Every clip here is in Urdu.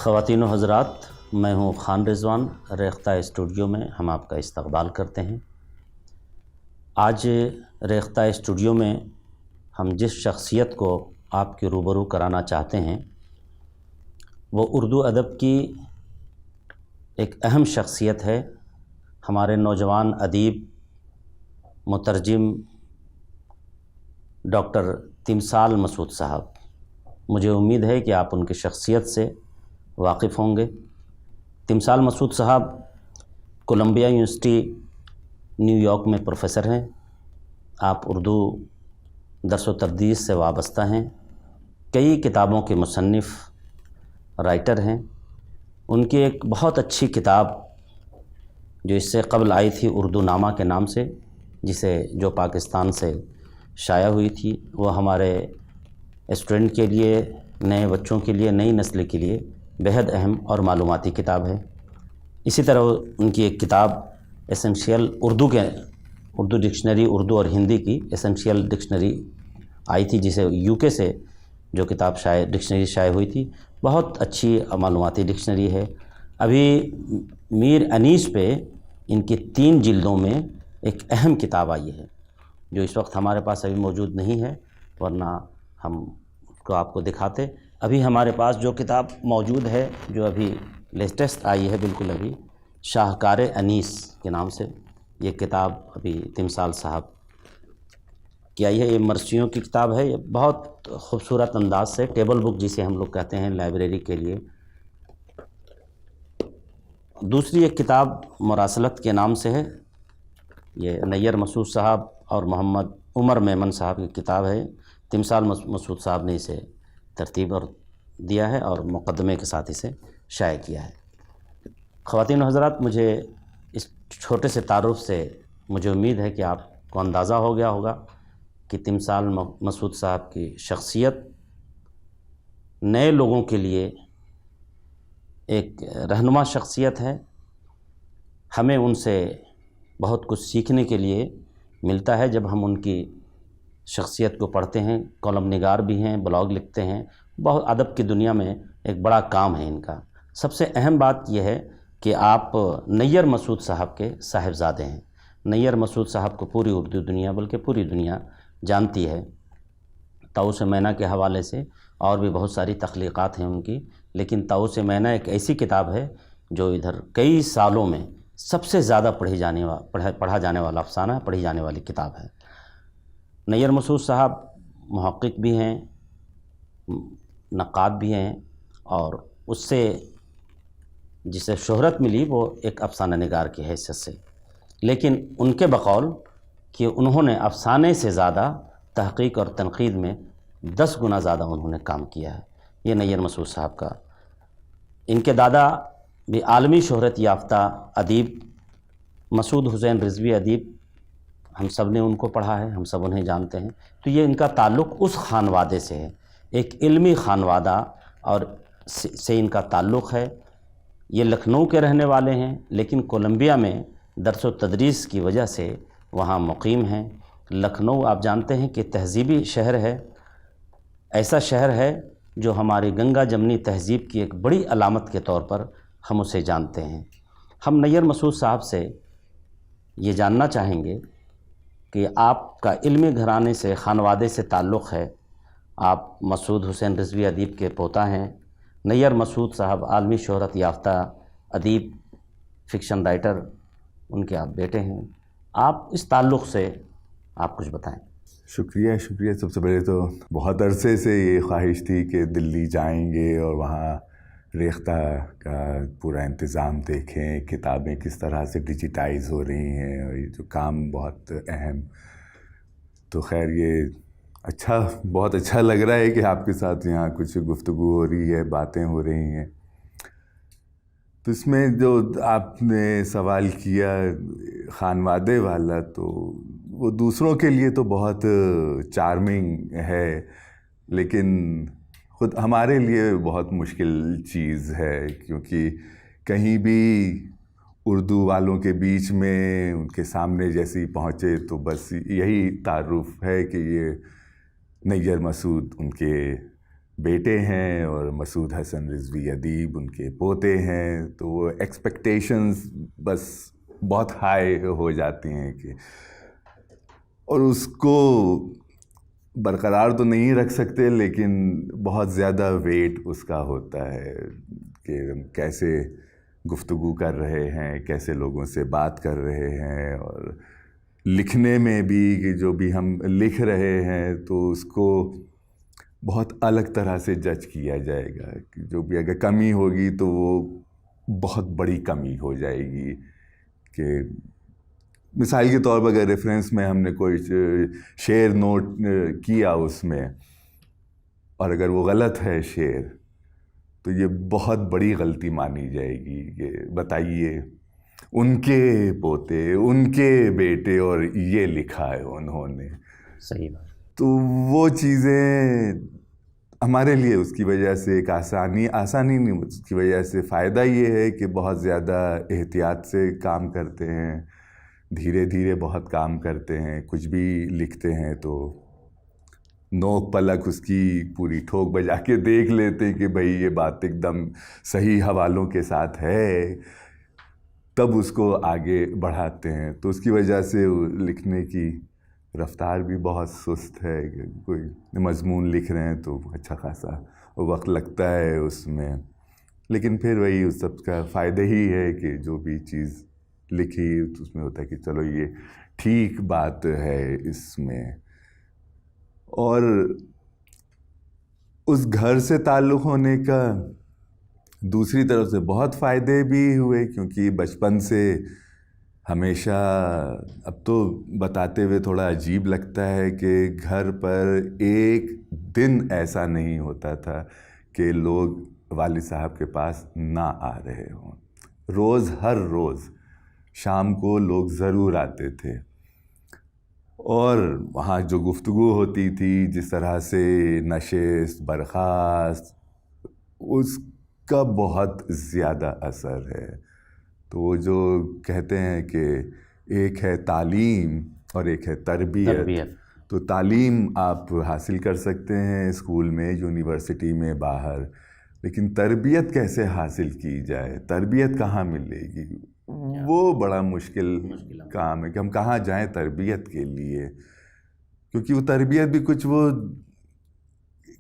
خواتین و حضرات، میں ہوں خان رضوان۔ ریختہ اسٹوڈیو میں ہم آپ کا استقبال کرتے ہیں۔ آج ریختہ اسٹوڈیو میں ہم جس شخصیت کو آپ کے روبرو کرانا چاہتے ہیں وہ اردو ادب کی ایک اہم شخصیت ہے، ہمارے نوجوان ادیب مترجم ڈاکٹر تمثال مسعود صاحب۔ مجھے امید ہے کہ آپ ان کی شخصیت سے واقف ہوں گے۔ تمثال مسعود صاحب کولمبیا یونیورسٹی نیو یارک میں پروفیسر ہیں۔ آپ اردو درس و تدریس سے وابستہ ہیں، کئی کتابوں کے مصنف رائٹر ہیں۔ ان کی ایک بہت اچھی کتاب جو اس سے قبل آئی تھی اردو نامہ کے نام سے، جو پاکستان سے شائع ہوئی تھی، وہ ہمارے اسٹوڈنٹ کے لیے، نئے بچوں کے لیے، نئی نسل کے لیے بہت اہم اور معلوماتی کتاب ہے۔ اسی طرح ان کی ایک کتاب ایسنشیل اردو ڈکشنری، اردو اور ہندی کی ایسنشیل ڈکشنری آئی تھی، جسے یو کے سے جو کتاب ڈکشنری شائع ہوئی تھی، بہت اچھی معلوماتی ڈکشنری ہے۔ ابھی میر انیس پہ ان کی 3 جلدوں میں ایک اہم کتاب آئی ہے جو اس وقت ہمارے پاس ابھی موجود نہیں ہے، ورنہ ہم اس کو آپ کو دکھاتے۔ ابھی ہمارے پاس جو کتاب موجود ہے، جو ابھی لیٹسٹ آئی ہے، بالکل ابھی، شاہکار انیس کے نام سے یہ کتاب ابھی تمثال صاحب کی آئی ہے۔ یہ مرثیوں کی کتاب ہے، یہ بہت خوبصورت انداز سے ٹیبل بک جسے ہم لوگ کہتے ہیں لائبریری کے لیے۔ دوسری ایک کتاب مراسلت کے نام سے ہے، یہ نیر مسعود صاحب اور محمد عمر میمن صاحب کی کتاب ہے۔ تمثال مسعود صاحب نے اسے ترتیب اور دیا ہے اور مقدمے کے ساتھ اسے شائع کیا ہے۔ خواتین و حضرات، مجھے اس چھوٹے سے تعارف سے مجھے امید ہے کہ آپ کو اندازہ ہو گیا ہوگا کہ تمثال مسعود صاحب کی شخصیت نئے لوگوں کے لیے ایک رہنما شخصیت ہے۔ ہمیں ان سے بہت کچھ سیکھنے کے لیے ملتا ہے جب ہم ان کی شخصیت کو پڑھتے ہیں۔ کالم نگار بھی ہیں، بلاگ لکھتے ہیں، بہت ادب کی دنیا میں ایک بڑا کام ہے ان کا۔ سب سے اہم بات یہ ہے کہ آپ نیر مسعود صاحب کے صاحبزادے ہیں۔ نیر مسعود صاحب کو پوری اردو دنیا، بلکہ پوری دنیا جانتی ہے، طاؤس مینا کے حوالے سے، اور بھی بہت ساری تخلیقات ہیں ان کی، لیکن طاؤس مینا ایک ایسی کتاب ہے جو ادھر کئی سالوں میں سب سے زیادہ پڑھا جانے والا افسانہ، پڑھی جانے والی کتاب ہے۔ نیر مسعود صاحب محقق بھی ہیں، نقاد بھی ہیں، اور اس سے جسے شہرت ملی وہ ایک افسانہ نگار کی حیثیت سے، لیکن ان کے بقول کہ انہوں نے افسانے سے زیادہ تحقیق اور تنقید میں 10 گنا زیادہ انہوں نے کام کیا ہے، یہ نیر مسعود صاحب کا۔ ان کے دادا بھی عالمی شہرت یافتہ ادیب مسعود حسین رضوی ادیب، ہم سب نے ان کو پڑھا ہے، ہم سب انہیں جانتے ہیں۔ تو یہ ان کا تعلق اس خانوادے سے ہے، ایک علمی خانوادہ اور سے ان کا تعلق ہے۔ یہ لکھنؤ کے رہنے والے ہیں، لیکن کولمبیا میں درس و تدریس کی وجہ سے وہاں مقیم ہیں۔ لکھنؤ آپ جانتے ہیں کہ تہذیبی شہر ہے، ایسا شہر ہے جو ہماری گنگا جمنی تہذیب کی ایک بڑی علامت کے طور پر ہم اسے جانتے ہیں۔ ہم نیر مسعود صاحب سے یہ جاننا چاہیں گے کہ آپ کا علمی گھرانے سے، خانوادے سے تعلق ہے۔ آپ مسعود حسین رضوی ادیب کے پوتا ہیں۔ نیر مسعود صاحب عالمی شہرت یافتہ ادیب، فکشن رائٹر، ان کے آپ بیٹے ہیں۔ آپ اس تعلق سے آپ کچھ بتائیں۔ شکریہ۔ سب سے پہلے تو بہت عرصے سے یہ خواہش تھی کہ دلی جائیں گے اور وہاں ریختہ کا پورا انتظام دیکھیں، کتابیں کس طرح سے ڈیجیٹائز ہو رہی ہیں، اور یہ جو کام بہت اہم۔ تو خیر یہ بہت اچھا لگ رہا ہے کہ آپ کے ساتھ یہاں کچھ گفتگو ہو رہی ہے، باتیں ہو رہی ہیں۔ تو اس میں جو آپ نے سوال کیا خانوادے والا، تو وہ دوسروں کے لیے تو بہت چارمنگ ہے، لیکن خود ہمارے لیے بہت مشکل چیز ہے، کیونکہ کہیں بھی اردو والوں کے بیچ میں ان کے سامنے جیسے ہی پہنچے تو بس یہی تعارف ہے کہ یہ نیر مسعود ان کے بیٹے ہیں اور مسعود حسن رضوی ادیب ان کے پوتے ہیں، تو وہ ایکسپیکٹیشنز بس بہت ہائی ہو جاتی ہیں کہ، اور اس کو برقرار تو نہیں رکھ سکتے، لیکن بہت زیادہ ویٹ اس کا ہوتا ہے کہ ہم کیسے گفتگو کر رہے ہیں، کیسے لوگوں سے بات کر رہے ہیں، اور لکھنے میں بھی کہ جو بھی ہم لکھ رہے ہیں تو اس کو بہت الگ طرح سے جج کیا جائے گا کہ جو بھی اگر کمی ہوگی تو وہ بہت بڑی کمی ہو جائے گی. کہ مثال کے طور پر اگر ریفرنس میں ہم نے کوئی شعر نوٹ کیا اس میں، اور اگر وہ غلط ہے شعر، تو یہ بہت بڑی غلطی مانی جائے گی کہ بتائیے ان کے پوتے، ان کے بیٹے، اور یہ لکھا ہے انہوں نے. صحیح بات. تو وہ چیزیں ہمارے لیے اس کی وجہ سے ایک آسانی نہیں، اس کی وجہ سے فائدہ یہ ہے کہ بہت زیادہ احتیاط سے کام کرتے ہیں، دھیرے دھیرے بہت کام کرتے ہیں. کچھ بھی لکھتے ہیں تو نوک پلک اس کی پوری ٹھوک بجا کے دیکھ لیتے کہ بھئی یہ بات ایک دم صحیح حوالوں کے ساتھ ہے، تب اس کو آگے بڑھاتے ہیں. تو اس کی وجہ سے لکھنے کی رفتار بھی بہت سست ہے. کوئی مضمون لکھ رہے ہیں تو اچھا خاصا وقت لگتا ہے اس میں، لیکن پھر وہی اس سب کا فائدہ ہی ہے کہ جو بھی چیز لکھی تو اس میں ہوتا ہے کہ چلو یہ ٹھیک بات ہے اس میں. اور اس گھر سے تعلق ہونے کا دوسری طرف سے بہت فائدے بھی ہوئے، کیونکہ بچپن سے ہمیشہ، اب تو بتاتے ہوئے تھوڑا عجیب لگتا ہے کہ گھر پر ایک دن ایسا نہیں ہوتا تھا کہ لوگ والد صاحب کے پاس نہ آ رہے ہوں. روز، ہر روز شام کو لوگ ضرور آتے تھے، اور وہاں جو گفتگو ہوتی تھی، جس طرح سے نشست برخاست، اس کا بہت زیادہ اثر ہے. تو وہ جو کہتے ہیں کہ ایک ہے تعلیم اور ایک ہے تربیت. تو تعلیم آپ حاصل کر سکتے ہیں اسکول میں، یونیورسٹی میں، باہر، لیکن تربیت کیسے حاصل کی جائے، تربیت کہاں ملے گی، وہ بڑا مشکل کام ہے کہ ہم کہاں جائیں تربیت کے لیے. کیونکہ وہ تربیت بھی کچھ وہ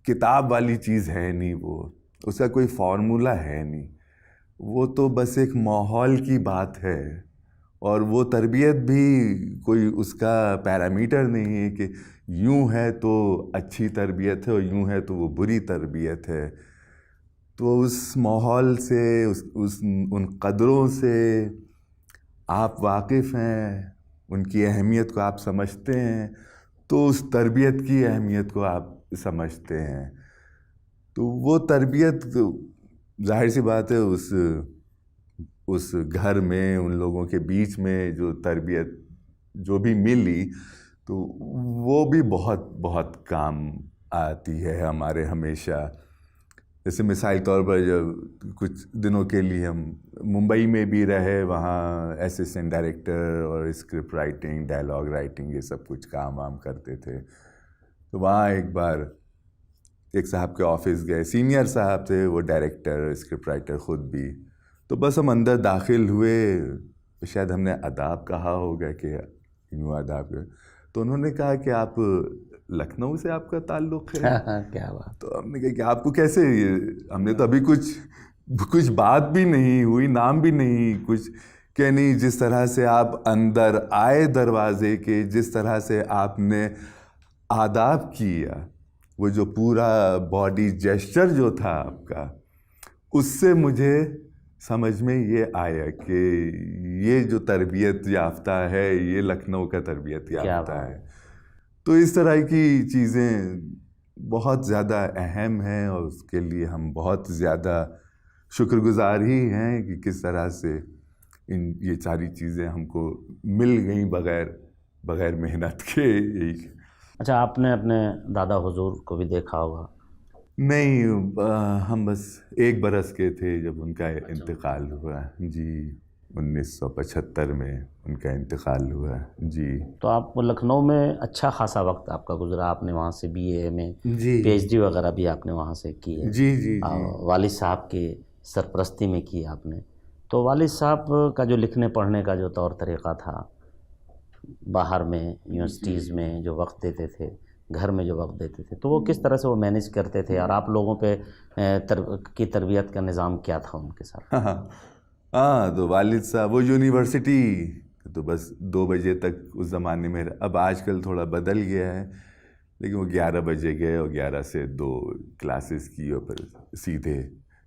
کتاب والی چیز ہے نہیں، وہ اس کا کوئی فارمولہ ہے نہیں، وہ تو بس ایک ماحول کی بات ہے. اور وہ تربیت بھی کوئی اس کا پیرامیٹر نہیں ہے کہ یوں ہے تو اچھی تربیت ہے اور یوں ہے تو وہ بری تربیت ہے. تو اس ماحول سے، ان قدروں سے آپ واقف ہیں، ان کی اہمیت کو آپ سمجھتے ہیں، تو اس تربیت کی اہمیت کو آپ سمجھتے ہیں. تو وہ تربیت ظاہر سی بات ہے اس گھر میں، ان لوگوں کے بیچ میں جو تربیت جو بھی ملی، تو وہ بھی بہت بہت کام آتی ہے ہمارے ہمیشہ. جیسے مثال طور پر جب کچھ دنوں کے لیے ہم ممبئی میں بھی رہے، وہاں اسسٹنٹ ڈائریکٹر اور اسکرپٹ رائٹنگ، ڈائلاگ رائٹنگ، یہ سب کچھ کام وام کرتے تھے. تو وہاں ایک بار ایک صاحب کے آفس گئے، سینئر صاحب تھے، وہ ڈائریکٹر، اسکرپٹ رائٹر خود بھی. تو بس ہم اندر داخل ہوئے، شاید ہم نے آداب کہا ہوگا کہ یوں آداب، تو انہوں نے کہا کہ آپ لکھنؤ سے آپ کا تعلق ہے. کیا بات. تو ہم نے کہا کہ آپ کو کیسے، ہم نے تو ابھی کچھ بات بھی نہیں ہوئی، نام بھی نہیں کچھ، کہ نہیں جس طرح سے آپ اندر آئے دروازے کے، جس طرح سے آپ نے آداب کیا، وہ جو پورا باڈی جیسچر جو تھا آپ کا، اس سے مجھے سمجھ میں یہ آیا کہ یہ جو تربیت یافتہ ہے، یہ لکھنؤ کا تربیت یافتہ ہے. تو اس طرح کی چیزیں بہت زیادہ اہم ہیں، اور اس کے لیے ہم بہت زیادہ شکر گزار ہی ہیں کہ کس طرح سے یہ ساری چیزیں ہم کو مل گئیں بغیر محنت کے. اچھا، آپ نے اپنے دادا حضور کو بھی دیکھا ہوگا؟ نہیں، ہم بس 1 برس کے تھے جب ان کا انتقال ہوا. جی. 1975 میں ان کا انتقال ہوا. جی. تو آپ لکھنؤ میں اچھا خاصا وقت آپ کا گزرا، آپ نے وہاں سے BA میں جی. PhD وغیرہ بھی آپ نے وہاں سے کی ہے. جی جی جی. والد صاحب کی سرپرستی میں کی آپ نے. تو والد صاحب کا جو لکھنے پڑھنے کا جو طور طریقہ تھا، باہر میں یونیورسٹیز میں جو وقت دیتے تھے، گھر میں جو وقت دیتے تھے، تو وہ کس طرح سے وہ مینیج کرتے تھے، اور آپ لوگوں پہ کی تربیت کا نظام کیا تھا ان کے ساتھ؟ ہاں تو والد صاحب وہ یونیورسٹی تو بس 2 بجے تک اس زمانے میں، اب آج کل تھوڑا بدل گیا ہے، لیکن وہ 11 بجے گئے اور 11 سے 2 کلاسز کی اور پھر سیدھے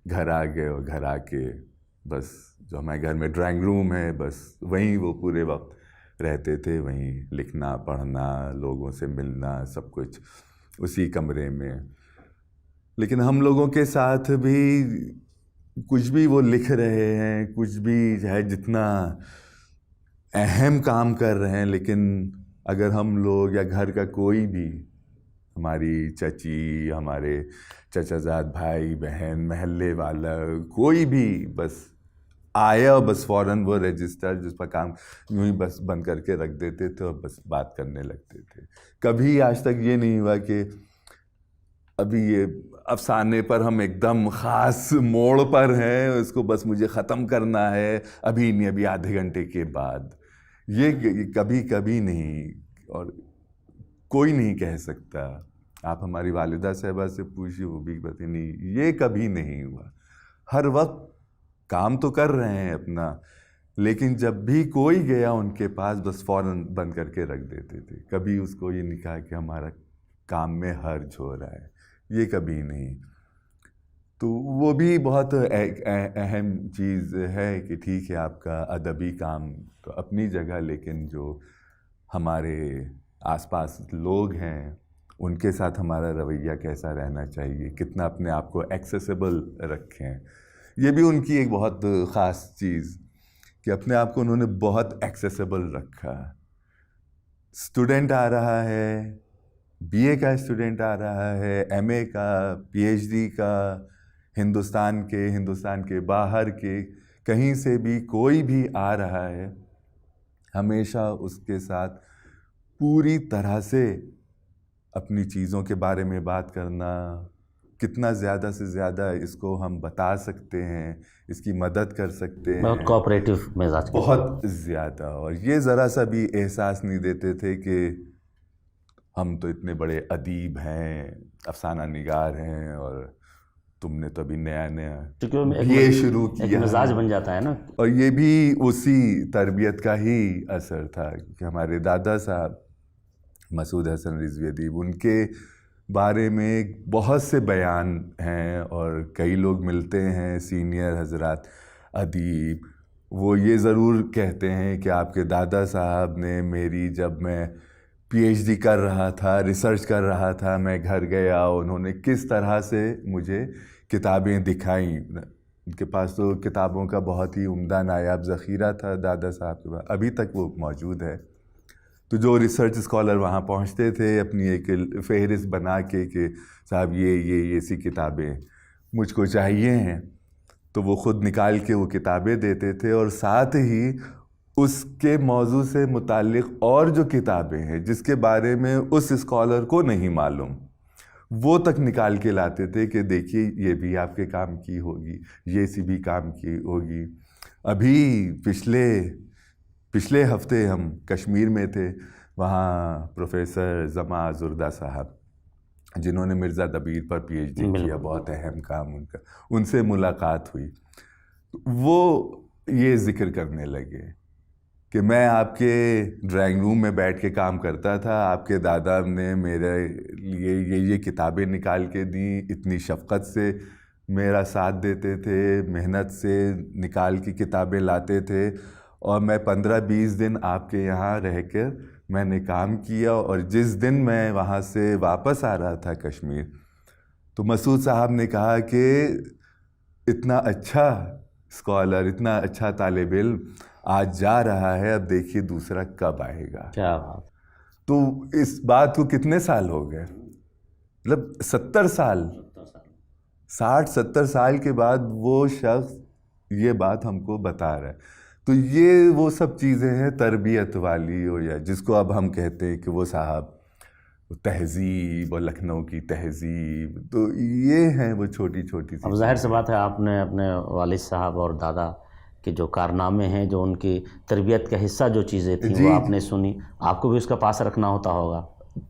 گھر آ گئے، اور گھر آ کے بس جو ہمارے گھر میں ڈرائنگ روم ہے بس وہیں وہ پورے وقت رہتے تھے، وہیں لکھنا پڑھنا، لوگوں سے ملنا، سب کچھ اسی کمرے میں. لیکن ہم لوگوں کے ساتھ بھی کچھ بھی وہ لکھ رہے ہیں، کچھ بھی ہے جتنا اہم کام کر رہے ہیں، لیکن اگر ہم لوگ یا گھر کا کوئی بھی، ہماری چچی، ہمارے چچا زاد بھائی بہن، محلے والا کوئی بھی بس آیا اور بس فوراً وہ رجسٹر جس پر کام یوں ہی بس بند کر کے رکھ دیتے تھے اور بس بات کرنے لگتے تھے. کبھی آج تک یہ نہیں ہوا کہ ابھی یہ افسانے پر ہم ایک دم خاص موڑ پر ہیں، اس کو بس مجھے ختم کرنا ہے ابھی نہیں، ابھی آدھے گھنٹے کے بعد. یہ کبھی نہیں، اور کوئی نہیں کہہ سکتا. آپ ہماری والدہ صاحبہ سے پوچھیے، وہ بھی بتائیں نہیں، یہ کبھی نہیں ہوا. ہر وقت کام تو کر رہے ہیں اپنا، لیکن جب بھی کوئی گیا ان کے پاس بس فوراً بند کر کے رکھ دیتے تھے. کبھی اس کو یہ نہیں کہا کہ ہمارا کام میں حرج ہو رہا ہے، یہ کبھی نہیں. تو وہ بھی بہت اہم چیز ہے کہ ٹھیک ہے آپ کا ادبی کام تو اپنی جگہ، لیکن جو ہمارے آس پاس لوگ ہیں ان کے ساتھ ہمارا رویہ کیسا رہنا چاہیے، کتنا اپنے آپ کو ایکسیسیبل رکھیں. یہ بھی ان کی ایک بہت خاص چیز کہ اپنے آپ کو انہوں نے بہت ایکسیسیبل رکھا. اسٹوڈنٹ آ رہا ہے، BA کا اسٹوڈنٹ آ رہا ہے، MA کا، PhD کا، ہندوستان کے باہر کے کہیں سے بھی کوئی بھی آ رہا ہے، ہمیشہ اس کے ساتھ پوری طرح سے اپنی چیزوں کے بارے میں بات کرنا، کتنا زیادہ سے زیادہ اس کو ہم بتا سکتے ہیں، اس کی مدد کر سکتے ہیں، بہت کوآپریٹو مزاج، بہت زیادہ. اور یہ ذرا سا بھی احساس نہیں دیتے تھے کہ ہم تو اتنے بڑے ادیب ہیں، افسانہ نگار ہیں، اور تم نے تو ابھی نیا BA شروع کیا، مزاج بن جاتا ہے نا. اور یہ بھی اسی تربیت کا ہی اثر تھا کہ ہمارے دادا صاحب مسعود حسن رضوی ادیب، ان کے بارے میں بہت سے بیان ہیں، اور کئی لوگ ملتے ہیں سینئر حضرات ادیب، وہ یہ ضرور کہتے ہیں کہ آپ کے دادا صاحب نے میری، جب میں PhD کر رہا تھا، ریسرچ کر رہا تھا، میں گھر گیا، انہوں نے کس طرح سے مجھے کتابیں دکھائیں. ان کے پاس تو کتابوں کا بہت ہی عمدہ نایاب ذخیرہ تھا دادا صاحب کے پاس، ابھی تک وہ موجود ہے. تو جو ریسرچ اسکالر وہاں پہنچتے تھے اپنی ایک فہرست بنا کے کہ صاحب یہ ایسی کتابیں مجھ کو چاہیے ہیں، تو وہ خود نکال کے وہ کتابیں دیتے تھے، اور ساتھ ہی اس کے موضوع سے متعلق اور جو کتابیں ہیں جس کے بارے میں اس اسکالر کو نہیں معلوم، وہ تک نکال کے لاتے تھے کہ دیکھیے یہ بھی آپ کے کام کی ہوگی، یہ سی بھی کام کی ہوگی. ابھی پچھلے ہفتے ہم کشمیر میں تھے، وہاں پروفیسر زما زردہ صاحب جنہوں نے مرزا دبیر پر PhD کیا، بہت اہم کام ان کا، ان سے ملاقات ہوئی. وہ یہ ذکر کرنے لگے کہ میں آپ کے ڈرائنگ روم میں بیٹھ کے کام کرتا تھا، آپ کے دادا نے میرے لیے یہ کتابیں نکال کے دیں، اتنی شفقت سے میرا ساتھ دیتے تھے، محنت سے نکال کی کتابیں لاتے تھے، اور میں 15-20 دن آپ کے یہاں رہ کر میں نے کام کیا. اور جس دن میں وہاں سے واپس آ رہا تھا کشمیر، تو مسعود صاحب نے کہا کہ اتنا اچھا اسکالر، اتنا اچھا طالب علم آج جا رہا ہے، اب دیکھیے دوسرا کب آئے گا. کیا بات. تو اس بات کو کتنے سال ہو گئے، مطلب 70 سال، 60-70 سال کے بعد وہ شخص یہ بات ہم کو بتا رہا ہے. تو تو یہ وہ سب چیزیں ہیں تربیت والی، اور یا جس کو اب ہم کہتے ہیں کہ وہ صاحب تہذیب اور لکھنؤ کی تہذیب، تو یہ ہیں وہ چھوٹی چھوٹی سی. اب ظاہر سی بات ہے آپ نے اپنے والد صاحب اور دادا کے جو کارنامے ہیں، جو ان کی تربیت کا حصہ جو چیزیں تھیں وہ آپ نے سنی، آپ کو بھی اس کا پاس رکھنا ہوتا ہوگا.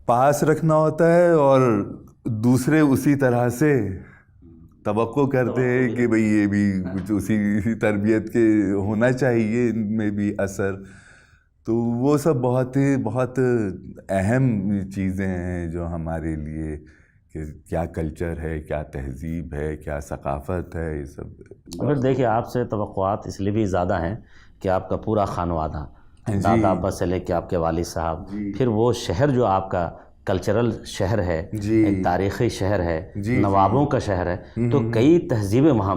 پاس رکھنا ہوتا ہے، اور دوسرے اسی طرح سے توقع کرتے ہیں کہ بھئی یہ بھی کچھ اسی تربیت کے ہونا چاہیے، ان میں بھی اثر. تو وہ سب بہت اہم چیزیں ہیں جو ہمارے لیے، کہ کیا کلچر ہے، کیا تہذیب ہے، کیا ثقافت ہے، یہ سب. پھر دیکھیے آپ سے توقعات اس لیے بھی زیادہ ہیں کہ آپ کا پورا خانوادہ، دادا ابا سے لے کے آپ کے والد صاحب، پھر وہ شہر جو آپ کا کلچرل شہر ہے، ایک تاریخی شہر ہے، نوابوں کا شہر ہے، تو کئی تہذیبیں وہاں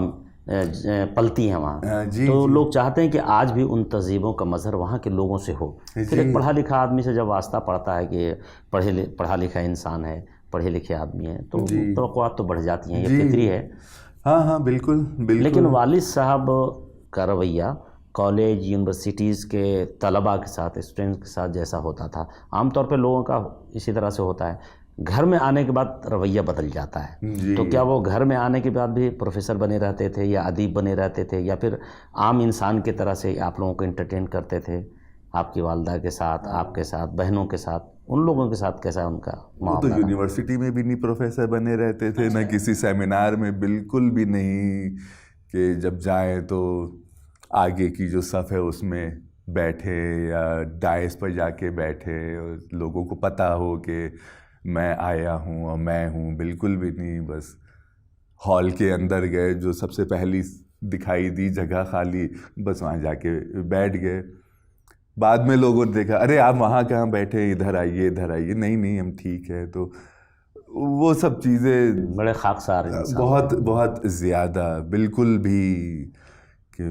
پلتی ہیں وہاں. تو لوگ چاہتے ہیں کہ آج بھی ان تہذیبوں کا مظہر وہاں کے لوگوں سے ہو. پھر ایک پڑھا لکھا آدمی سے جب واسطہ پڑتا ہے کہ پڑھا لکھا انسان ہے، پڑھے لکھے آدمی ہیں، تو توقعات تو بڑھ جاتی ہیں، یہ فطری ہے. ہاں بالکل. لیکن والد صاحب کا رویہ کالج یونیورسٹیز کے طلباء کے ساتھ، اسٹوڈنٹس کے ساتھ جیسا ہوتا تھا، عام طور پہ لوگوں کا اسی طرح سے ہوتا ہے. گھر میں آنے کے بعد رویہ بدل جاتا ہے. تو کیا وہ گھر میں آنے کے بعد بھی پروفیسر بنے رہتے تھے، یا ادیب بنے رہتے تھے، یا پھر عام انسان کی طرح سے آپ لوگوں کو انٹرٹین کرتے تھے؟ آپ کی والدہ کے ساتھ، آپ کے ساتھ، بہنوں کے ساتھ، ان لوگوں کے ساتھ کیسا ان کا معاملہ؟ وہ تو یونیورسٹی میں بھی نہیں پروفیسر بنے رہتے تھے، نہ کسی سیمینار میں، بالکل بھی نہیں. کہ جب جائیں تو آگے کی جو صف ہے اس میں بیٹھے، یا ڈائس پر جا کے بیٹھے اور لوگوں کو پتہ ہو کہ میں آیا ہوں اور میں ہوں، بالکل بھی نہیں. بس ہال کے اندر گئے، جو سب سے پہلی دکھائی دی جگہ خالی، بس وہاں جا کے بیٹھ گئے. بعد میں لوگوں نے دیکھا، ارے آپ وہاں کہاں بیٹھے، ادھر آئیے ادھر آئیے. نہیں ہم ٹھیک ہے. تو وہ سب چیزیں بڑے خاکسار بہت بہت زیادہ، بالکل بھی کہ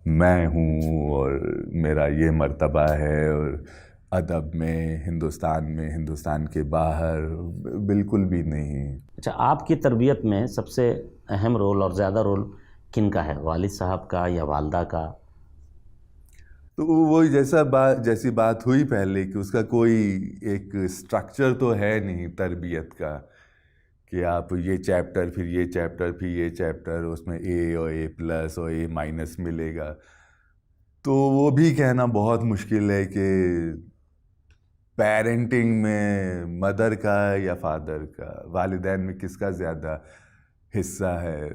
میں ہوں اور میرا یہ مرتبہ ہے، اور ادب میں، ہندوستان کے باہر، بالکل بھی نہیں. اچھا، آپ کی تربیت میں سب سے اہم رول اور زیادہ رول کن کا ہے، والد صاحب کا یا والدہ کا؟ تو وہ جیسی بات ہوئی پہلے، کہ اس کا کوئی ایک اسٹرکچر تو ہے نہیں تربیت کا، کہ آپ یہ چیپٹر، پھر یہ چیپٹر، پھر یہ چیپٹر، اس میں اے اور A+ اور A- ملے گا. تو وہ بھی کہنا بہت مشکل ہے کہ پیرنٹنگ میں مدر کا یا فادر کا، والدین میں کس کا زیادہ حصہ ہے،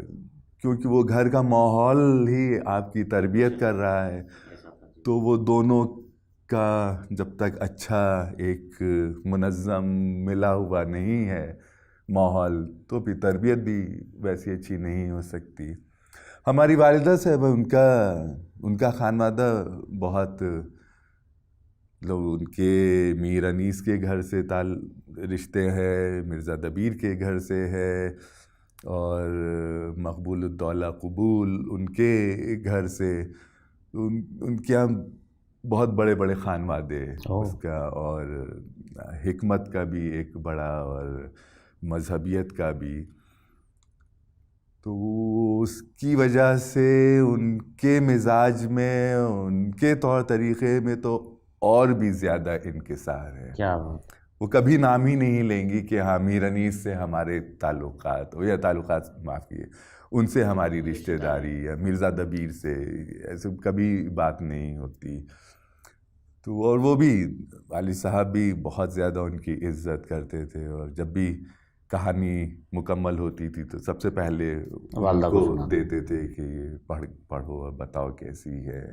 کیونکہ وہ گھر کا ماحول ہی آپ کی تربیت کر رہا ہے. تو وہ دونوں کا جب تک اچھا ایک منظم ملا ہوا نہیں ہے ماحول، تو پھر تربیت بھی ویسی اچھی نہیں ہو سکتی. ہماری والدہ صاحب، ان کا خانوادہ بہت لوگ، ان کے میر انیس کے گھر سے رشتے ہیں، مرزا دبیر کے گھر سے ہے، اور مقبول الدولہ قبول ان کے گھر سے. ان کے یہاں بہت بڑے بڑے خانوادے اس کا، اور حکمت کا بھی ایک بڑا، اور مذہبیت کا بھی. تو اس کی وجہ سے ان کے مزاج میں، ان کے طور طریقے میں تو اور بھی زیادہ انکسار ہے. کیا وہ کبھی نام ہی نہیں لیں گی کہ ہاں میر انیس سے ہمارے تعلقات، یا تعلقات معاف کیے، ان سے ہماری رشتہ داری، یا مرزا دبیر سے، ایسے کبھی بات نہیں ہوتی. تو اور وہ بھی، والد صاحب بھی بہت زیادہ ان کی عزت کرتے تھے، اور جب بھی کہانی مکمل ہوتی تھی تو سب سے پہلے والدہ کو دیتے تھے کہ یہ پڑھو اور بتاؤ کیسی ہے.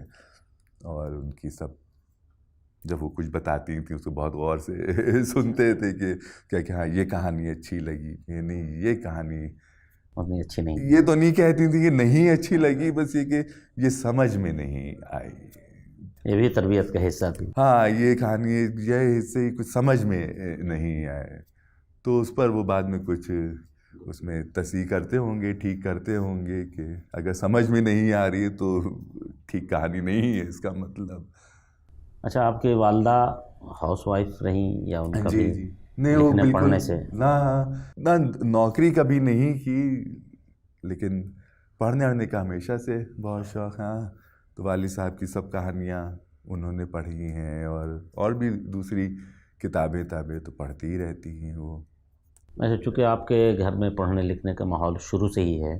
اور ان کی سب، جب وہ کچھ بتاتی تھیں اس کو بہت غور سے سنتے تھے کہ ہاں یہ کہانی اچھی لگی، کہ نہیں یہ کہانی اتنی اچھی نہیں. یہ تو نہیں کہتی تھی کہ نہیں اچھی لگی، بس یہ کہ یہ سمجھ میں نہیں آئی. یہ بھی تربیت کا حصہ تھی. ہاں، یہ کہانی، یہ حصے کچھ سمجھ میں نہیں آئے. تو اس پر وہ بعد میں کچھ اس میں تصحیح کرتے ہوں گے، ٹھیک کرتے ہوں گے، کہ اگر سمجھ میں نہیں آ رہی ہے تو ٹھیک کہانی نہیں ہے اس کا مطلب. اچھا، آپ کی والدہ ہاؤس وائف رہیں، یا ان کا بھی نہیں، وہ لکھنے پڑھنے سے؟ نہ نوکری کبھی نہیں کی، لیکن پڑھنے کا ہمیشہ سے بہت شوق. ہاں، تو والد صاحب کی سب کہانیاں انہوں نے پڑھی ہیں، اور بھی دوسری کتابیں تو پڑھتی ہی رہتی ہیں وہ۔ ویسے چونکہ آپ کے گھر میں پڑھنے لکھنے کا ماحول شروع سے ہی ہے،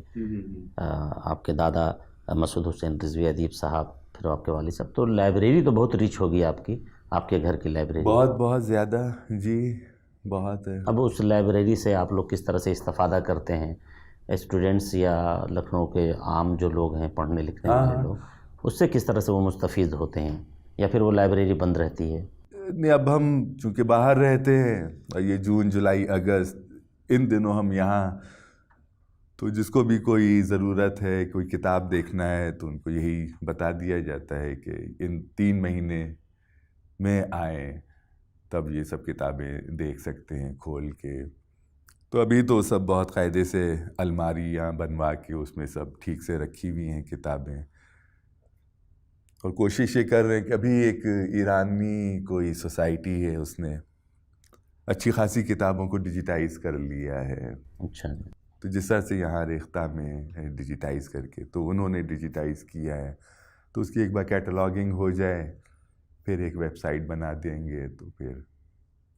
آپ کے دادا مسعود حسین رضوی ادیب صاحب، پھر آپ کے والد صاحب، تو لائبریری تو بہت ریچ ہوگی آپ کے گھر کی لائبریری؟ بہت زیادہ جی، بہت ہے۔ اب اس لائبریری سے آپ لوگ کس طرح سے استفادہ کرتے ہیں، اسٹوڈنٹس یا لکھنؤ کے عام جو لوگ ہیں پڑھنے لکھنے والے لوگ، اس سے کس طرح سے وہ مستفید ہوتے ہیں، یا پھر وہ لائبریری بند رہتی ہے؟ نہیں، اب ہم چونکہ باہر رہتے ہیں، اور یہ جون جولائی اگست ان دنوں ہم یہاں، تو جس کو بھی کوئی ضرورت ہے، کوئی کتاب دیکھنا ہے، تو ان کو یہی بتا دیا جاتا ہے کہ ان 3 مہینے میں آئیں، تب یہ سب کتابیں دیکھ سکتے ہیں کھول کے۔ تو ابھی تو سب بہت قاعدے سے الماریاں بنوا کے اس میں سب ٹھیک سے رکھی ہوئی ہیں کتابیں، اور کوشش یہ کر رہے ہیں کہ ابھی ایک ایرانی کوئی سوسائٹی ہے، اس نے اچھی خاصی کتابوں کو ڈیجیٹائز کر لیا ہے۔ اچھا، تو جس طرح سے یہاں ریختہ میں ڈیجیٹائز کر کے، تو انہوں نے ڈیجیٹائز کیا ہے، تو اس کی ایک بار کیٹلاگنگ ہو جائے، پھر ایک ویب سائٹ بنا دیں گے، تو پھر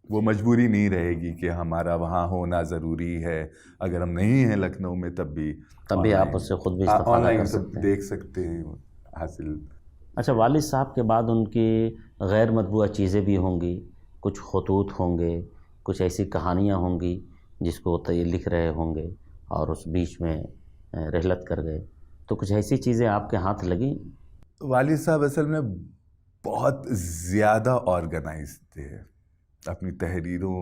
وہ مجبوری نہیں رہے گی کہ ہمارا وہاں ہونا ضروری ہے، اگر ہم نہیں ہیں لکھنؤ میں تب بھی آپ اس سے خود بھی آن استفادہ لائن کر سب سکتے ہیں، دیکھ سکتے ہیں حاصل۔ اچھا، والد صاحب کے بعد ان کی غیر مطبوعہ چیزیں بھی ہوں گی، کچھ خطوط ہوں گے، کچھ ایسی کہانیاں ہوں گی جس کو یہ لکھ رہے ہوں گے اور اس بیچ میں رحلت کر گئے، تو کچھ ایسی چیزیں آپ کے ہاتھ لگیں؟ والد صاحب اصل میں بہت زیادہ آرگنائز تھے، اپنی تحریروں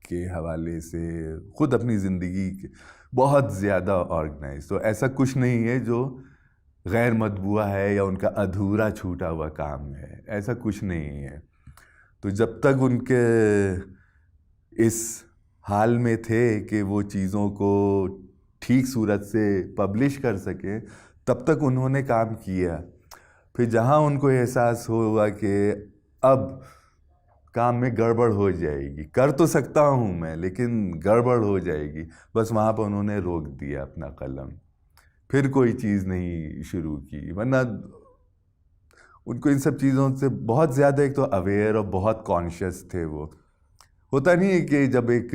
کے حوالے سے، خود اپنی زندگی کے بہت زیادہ آرگنائز، تو ایسا کچھ نہیں ہے جو غیر مطبوعہ ہے یا ان کا ادھورا چھوٹا ہوا کام ہے، ایسا کچھ نہیں ہے۔ تو جب تک ان کے اس حال میں تھے کہ وہ چیزوں کو ٹھیک صورت سے پبلش کر سکیں، تب تک انہوں نے کام کیا۔ پھر جہاں ان کو احساس ہوا کہ اب کام میں گڑبڑ ہو جائے گی، کر تو سکتا ہوں میں لیکن گڑبڑ ہو جائے گی، بس وہاں پہ انہوں نے روک دیا اپنا قلم، پھر کوئی چیز نہیں شروع کی۔ ورنہ ان کو ان سب چیزوں سے بہت زیادہ ایک تو اویئر اور بہت کانشیس تھے۔ وہ ہوتا نہیں ہے کہ جب ایک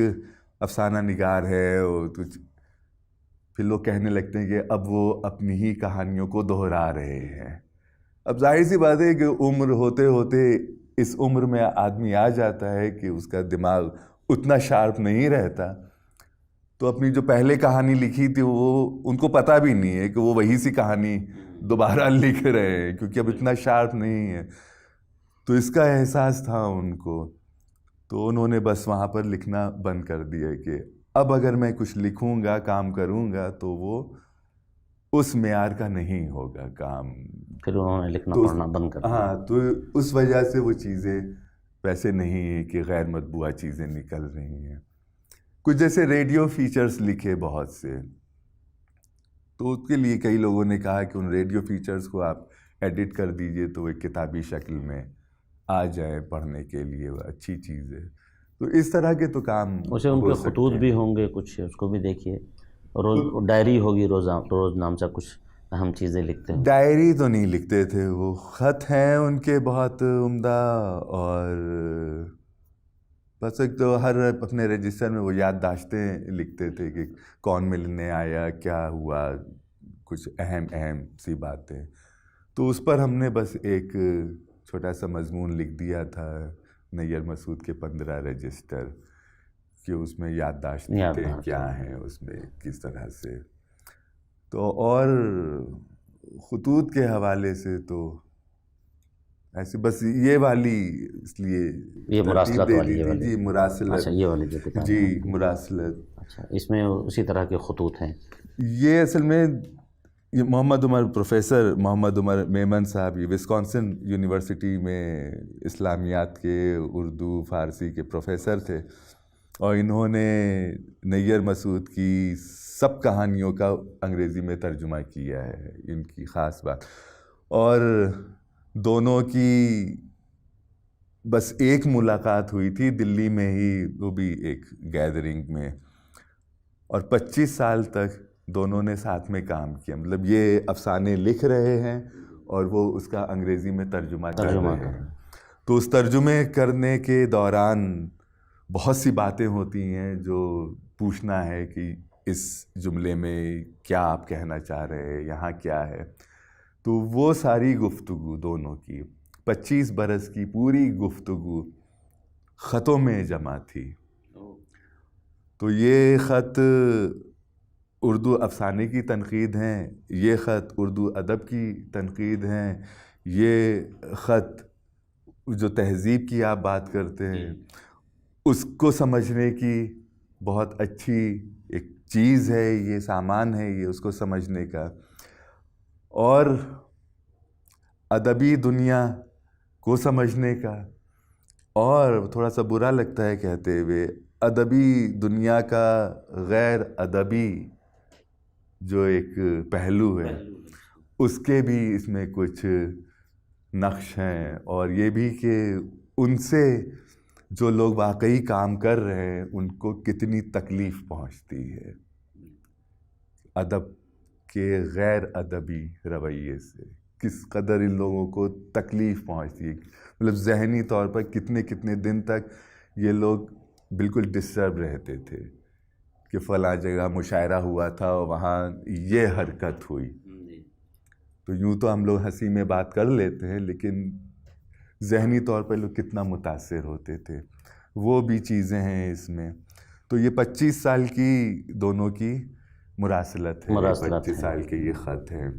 افسانہ نگار ہے تو پھر لوگ کہنے لگتے ہیں کہ اب وہ اپنی ہی کہانیوں کو دہرا رہے ہیں۔ اب ظاہر سی بات ہے کہ عمر ہوتے ہوتے اس عمر میں آدمی آ جاتا ہے کہ اس کا دماغ اتنا شارپ نہیں رہتا، تو اپنی جو پہلے کہانی لکھی تھی وہ ان کو پتہ بھی نہیں ہے کہ وہ وہی سی کہانی دوبارہ لکھ رہے ہیں، کیونکہ اب اتنا شارپ نہیں ہے۔ تو اس کا احساس تھا ان کو، تو انہوں نے بس وہاں پر لکھنا بند کر دیا کہ اب اگر میں کچھ لکھوں گا، کام کروں گا، تو وہ اس معیار کا نہیں ہوگا کام۔ پھر انہوں نے لکھنا پڑھنا بند کر دیا۔ ہاں، تو اس وجہ سے وہ چیزیں ویسے نہیں ہیں کہ غیر مطبوعہ چیزیں نکل رہی ہیں۔ کچھ جیسے ریڈیو فیچرز لکھے بہت سے، تو اس کے لیے کئی لوگوں نے کہا کہ ان ریڈیو فیچرز کو آپ ایڈٹ کر دیجئے تو ایک کتابی شکل میں آ جائے پڑھنے کے لیے، وہ اچھی چیز ہے۔ تو اس طرح کے تو کام اسے ان کے خطوط بھی ہوں گے کچھ، اس کو بھی دیکھیے، روز ڈائری ہوگی، روز نام سے کچھ اہم چیزیں لکھتے ہیں۔ ڈائری تو نہیں لکھتے تھے وہ، خط ہیں ان کے بہت عمدہ، اور بس ایک تو ہر اپنے رجسٹر میں وہ یادداشتیں لکھتے تھے کہ کون ملنے آیا، کیا ہوا، کچھ اہم سی باتیں۔ تو اس پر ہم نے بس ایک چھوٹا سا مضمون لکھ دیا تھا، نیّر مسعود کے 15 رجسٹر، کہ اس میں یادداشتیں کیا ہیں، اس میں کس طرح سے۔ تو اور خطوط کے حوالے سے تو ایسے بس یہ والی، اس لیے یہ مراسلت والی، جی مراسلت، اچھا یہ والی جو کتاب، جی مراسلت، اچھا اس میں اسی طرح کے خطوط ہیں۔ یہ اصل میں یہ پروفیسر محمد عمر میمن صاحب، یہ وسکانسن یونیورسٹی میں اسلامیات کے اردو فارسی کے پروفیسر تھے، اور انہوں نے نیّر مسعود کی سب کہانیوں کا انگریزی میں ترجمہ کیا ہے، ان کی خاص بات۔ اور دونوں کی بس ایک ملاقات ہوئی تھی دلی میں ہی، وہ بھی ایک گیدرنگ میں، اور 25 سال تک دونوں نے ساتھ میں کام کیا۔ مطلب یہ افسانے لکھ رہے ہیں اور وہ اس کا انگریزی میں ترجمہ کر رہے ہیں. تو اس ترجمے کرنے کے دوران بہت سی باتیں ہوتی ہیں جو پوچھنا ہے کہ اس جملے میں کیا آپ کہنا چاہ رہے ہیں, یہاں کیا ہے. تو وہ ساری گفتگو دونوں کی 25 برس کی پوری گفتگو خطوں میں جمع تھی. تو یہ خط اردو افسانے کی تنقید ہیں, یہ خط اردو ادب کی تنقید ہیں, یہ خط جو تہذیب کی آپ بات کرتے ہیں اس کو سمجھنے کی بہت اچھی ایک چیز ہے, یہ سامان ہے یہ اس کو سمجھنے کا. اور ادبی دنیا کو سمجھنے کا, اور تھوڑا سا برا لگتا ہے کہتے ہوئے ادبی دنیا کا غیر ادبی جو ایک پہلو ہے اس کے بھی اس میں کچھ نقش ہیں, اور یہ بھی کہ ان سے جو لوگ واقعی کام کر رہے ہیں ان کو کتنی تکلیف پہنچتی ہے ادب کے غیر ادبی رویے سے, کس قدر ان لوگوں کو تکلیف پہنچتی ہے. مطلب ذہنی طور پر کتنے دن تک یہ لوگ بالکل ڈسٹرب رہتے تھے کہ فلاں جگہ مشاعرہ ہوا تھا اور وہاں یہ حرکت ہوئی. تو یوں تو ہم لوگ ہنسی میں بات کر لیتے ہیں لیکن ذہنی طور پر لوگ کتنا متاثر ہوتے تھے, وہ بھی چیزیں ہیں اس میں. تو یہ 25 سال کی دونوں کی مراسلت ہے, 25 سال کے یہ خط ہیں.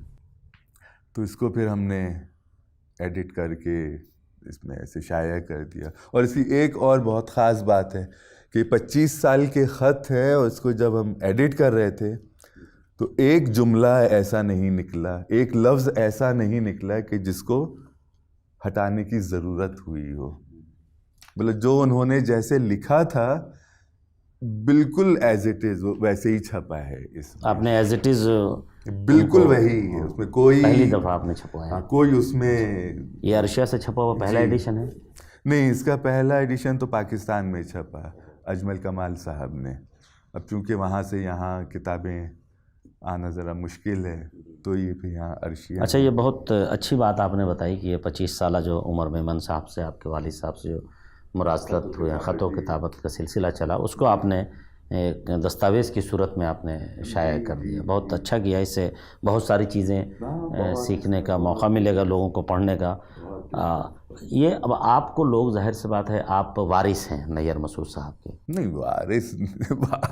تو اس کو پھر ہم نے ایڈٹ کر کے اس میں ایسے شائع کر دیا. اور اس کی ایک اور بہت خاص بات ہے کہ 25 سال کے خط ہے, اور اس کو جب ہم ایڈٹ کر رہے تھے تو ایک جملہ ایسا نہیں نکلا, ایک لفظ ایسا نہیں نکلا کہ جس کو ہٹانے کی ضرورت ہوئی ہو. مطلب جو انہوں نے جیسے لکھا تھا بالکل ایز اٹ از ویسے ہی چھپا ہے. اس آپ نے ایز اٹ از بالکل وہی ہے, اس میں کوئی پہلی دفعہ آپ نے چھپوایا, کوئی اس میں یہ عرشیہ سے چھپا ہوا پہلا ایڈیشن ہے؟ نہیں, اس کا پہلا ایڈیشن تو پاکستان میں چھپا اجمل کمال صاحب نے. اب چونکہ وہاں سے یہاں کتابیں آنا ذرا مشکل ہے تو یہ پھر یہاں عرشیہ. اچھا, یہ بہت اچھی بات آپ نے بتائی کہ یہ 25 سالہ جو عمر میمن صاحب سے آپ کے والد صاحب سے جو مراسلت ہوئے, خط و کتابت کا سلسلہ چلا, اس کو آپ نے ایک دستاویز کی صورت میں آپ نے شائع کر دیا. بہت اچھا کیا, اس سے بہت ساری چیزیں سیکھنے کا موقع ملے گا لوگوں کو, پڑھنے کا. یہ اب آپ کو لوگ, ظاہر سی بات ہے آپ وارث ہیں نیر مسعود صاحب کے. نہیں وارث